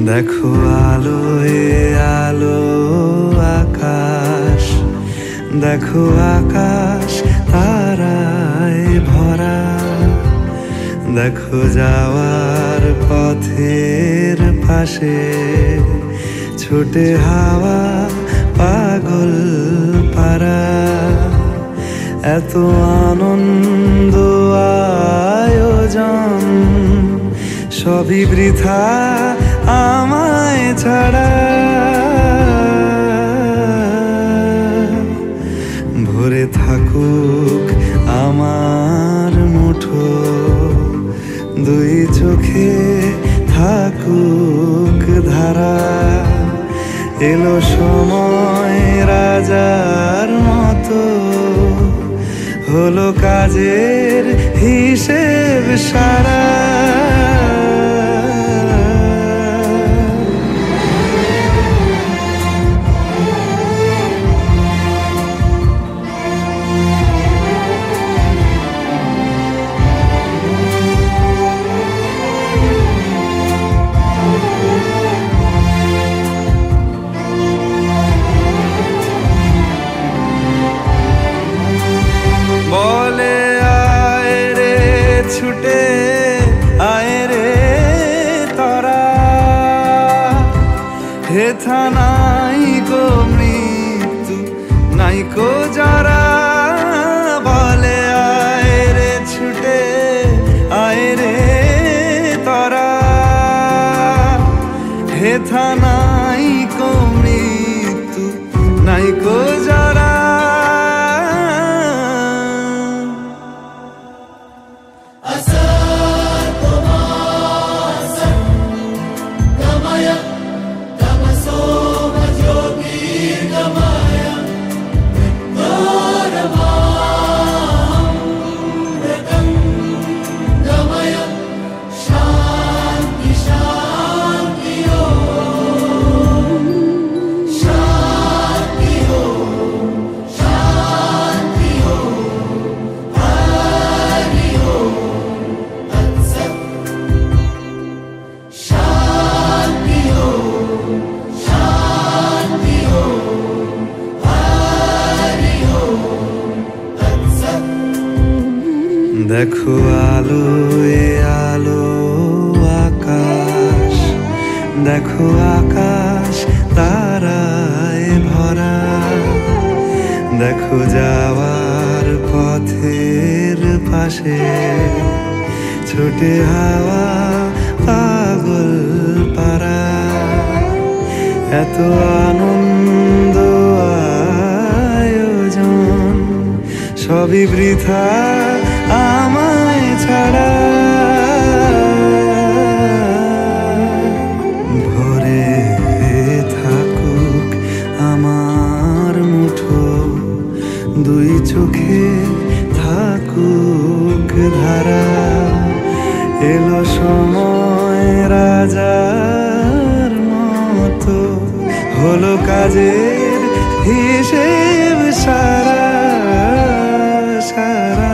দেখো আলোয় আলো আকাশ, দেখো আকাশ তারায় ভরা, দেখো যাওয়ার পথের পাশে ছুটে হাওয়া পাগল পারা। এত আনন্দ আয়োজন সবই বৃথা আমায় ছাড়া। ভরে থাকুক আমার মুঠো, দুই চোখে থাকুক ধারা। এলো সময় রাজার মতো, হলো কাজের হিসেব সারা। বলে আয় রে ছুটে আয় রে তারা, হেথা নাই কো মৃত্যু নাই কো যারা। বলে আয় রে ছুটে আয় রে তারা, হেথা নাই কো মৃত্যু নাই কো যারা। দেখো আলোয় আলো আকাশ, দেখো আকাশ তারায় ভরা, দেখো যাওয়ার পথের পাশে ছোটে হাওয়া পাগল পারা। এত আনন্দ আয়োজন সবই বৃথা আমায় ছাড়া। ভরে থাকুক আমার মুঠো, দুই চোখে থাকুক ধারা। এলো সময় হলো কাজের হিসেব সারা সারা।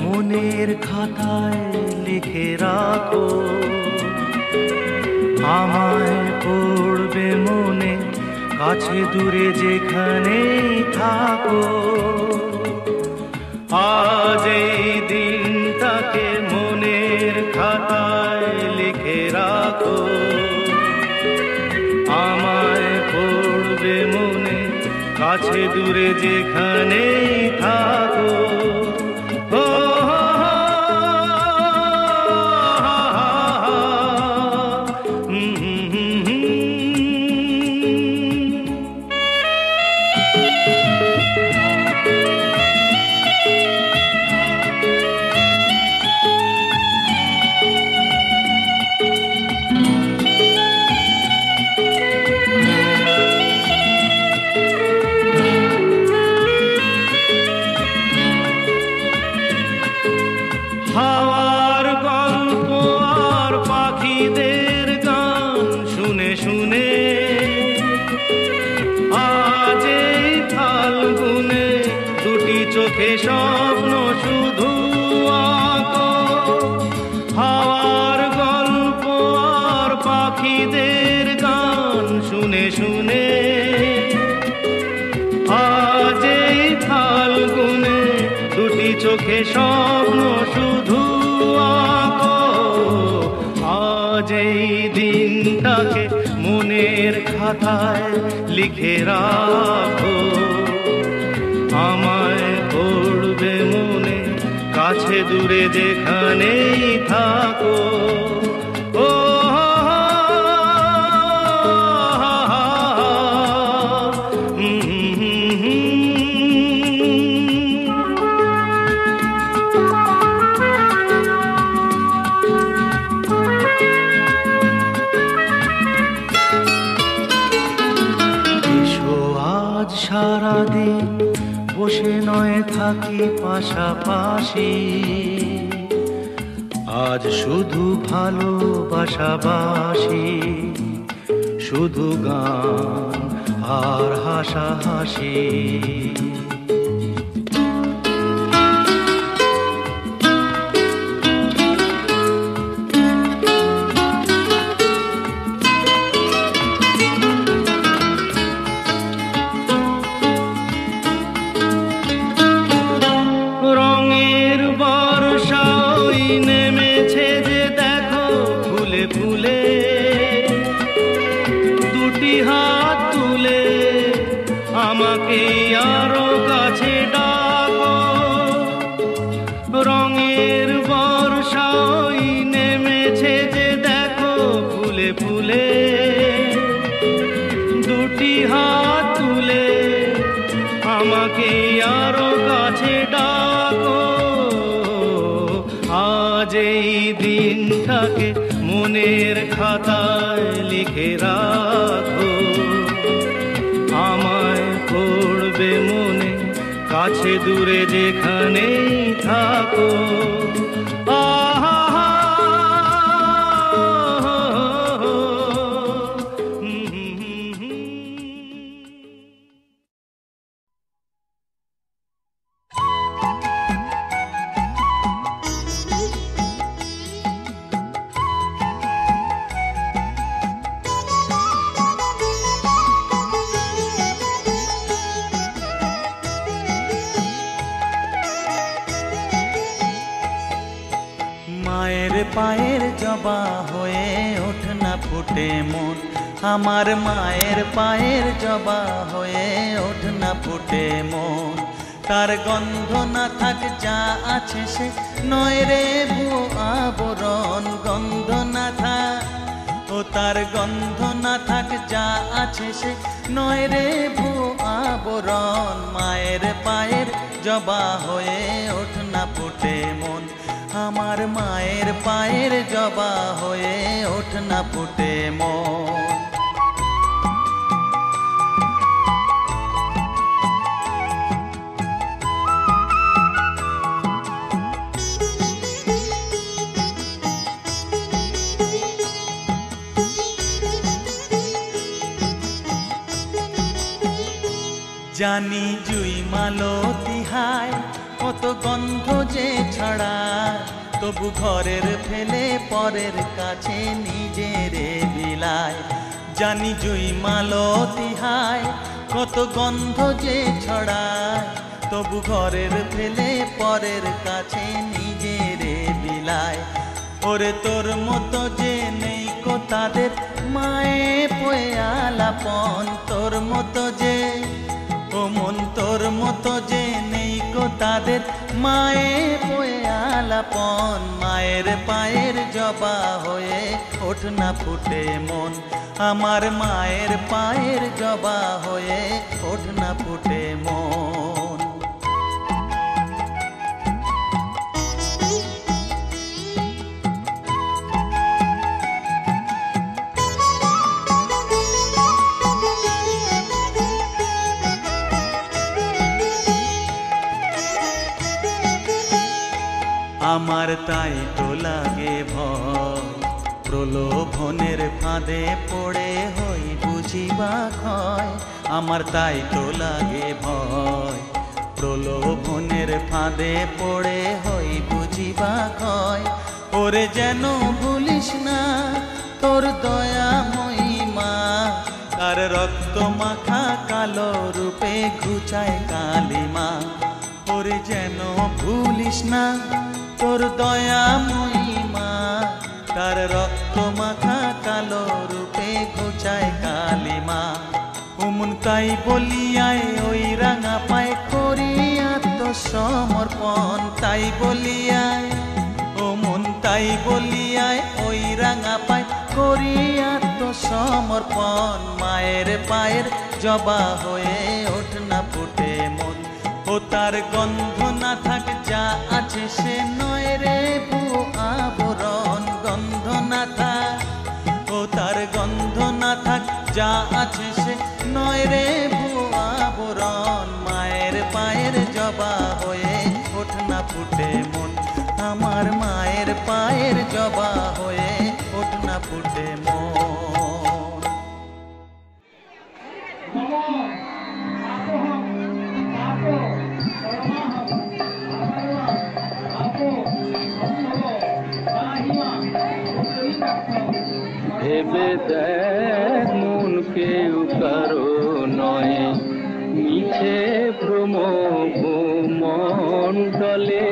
মনের খাতায় লিখে রাখো, আমায় পড়বে মনে, কাছে দূরে যেখানেই থাকো। আজ এই দিনটাকে মনের খাতায় লিখে রাখো, আমায় পড়বে মনে, কাছে দূরে যেখানেই থাকো। হাওয়ার গল্প আর পাখিদের গান শুনে শুনে আজ এই ফাল্গুনে দুটি চোখে স্বপ্ন শুধু আঁকো। হাওয়ার গল্প আর পাখিদের গান শুনে শুনে আজ এই ফাল্গুনে দুটি চোখে স্বপ্ন শুধু আঁকো। আজ এই দিনটাকে মনের খাতায় লিখে রাখো, আমায় পড়বে মনে, কাছে দূরে যেখানেই থাকো। ও সারাদিন বসে নয় থাকি পাশাপাশি, আজ শুধু ভালোবাসাবাসি, শুধু গান আর হাসাহাসি। আমাকে আরো কাছে ডাকো, রঙের বর্ষাই নেমেছে যে দেখো ফুলে ফুলে। দুটি হাত তুলে আমাকে আরো কাছে ডাকো। আজ এই দিনটাকে মনের খাতায় লিখে রাখো, আমায় পড়বে মনে, কাছে দূরে যেখানেই থাকো। মায়ের পায়ের জবা হয়ে ওঠ না ফুটে মন আমার মায়ের পায়ের জবা হয়ে ওঠ না ফুটে মন তার গন্ধ না থাক যা আছে সে নয় রে ভুয়ো আবরণ গন্ধ না থাক ও তার গন্ধ না থাক যা আছে সে নয় রে ভুয়ো আবরণ মায়ের পায়ের জবা হয়ে ওঠ না ফুটে মন আমার মায়ের পায়ের জবা হয়ে ওঠ না ফুটে মন জানি জুই মালতী হায় কত গন্ধ যে ছড়ায় তবু ঘরের ফেলে পরের কাছে নিজের বিলায় জানি জুই মালতী হায় কত গন্ধ যে ছড়ায় তবু ঘরের ফেলে পরের কাছে নিজের বিলায় ওরে তোর মতো যে নেই কো তাদের মায়ে পয়ে আলাপন তোর মতো যে ও মন তোর মতো যে নেই কো তাদের মায়ে পয়ে আলাপন মায়ের পায়ের জবা হয়ে ওঠ না ফুটে মন আমার মায়ের পায়ের জবা হয়ে ওঠ না ফুটে মন আমার তাই তো লাগে ভয় প্রলোভনের ফাঁদে পড়ে হই বুঝিবা ক্ষয় আমার তাই তো লাগে ভয় প্রলোভনের ফাঁদে পড়ে হই বুঝিবা ক্ষয় ওরে যেন ভুলিস না তোর দয়া মহিমা তার রক্ত মাখা কালো রূপে ঘুচায় কালিমা ওরে যেন ভুলিস না তোর দয়া মহিমা তার রক্ত মাখা কালো রূপে ঘুচায় কালিমা উমন তাই বলিয়ায় ওই রাঙা পায় করি আত্মসমর্পণ তাই বলিয়ায় ও মন তাই বলিয়ায় ওই রাঙা পায় করি আত্মসমর্পণ মায়ের পায়ের জবা হয়ে ওঠ না ফুটে মন ও তার গন্ধ না থাক যা আছে সে নয় রে ভুয়ো আবরণ গন্ধ না থাক ও তার গন্ধ না থাক যা আছে সে নয় রে ভুয়ো আবরণ মায়ের পায়ের জবা হয়ে ওঠ না ফুটে মন আমার মায়ের পায়ের জবা হয়ে ওঠ না ফুটে মন ভেবে দেখ মন কেউ কারো নয় মিছে ভ্রম মণ্ডলে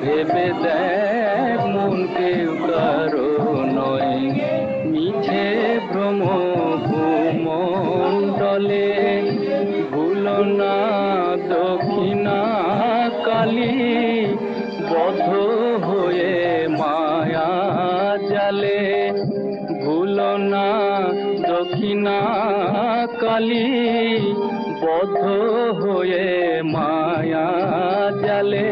ভেবে দেখ মন কেউ কারো নয় মিছে ভ্রম মণ্ডলে ভুলো না দক্ষিণা কালী বদ্ধ হয়ে মায়া জালে ভুলো না দক্ষিণা কালী বদ্ধ হয়ে মায়া জালে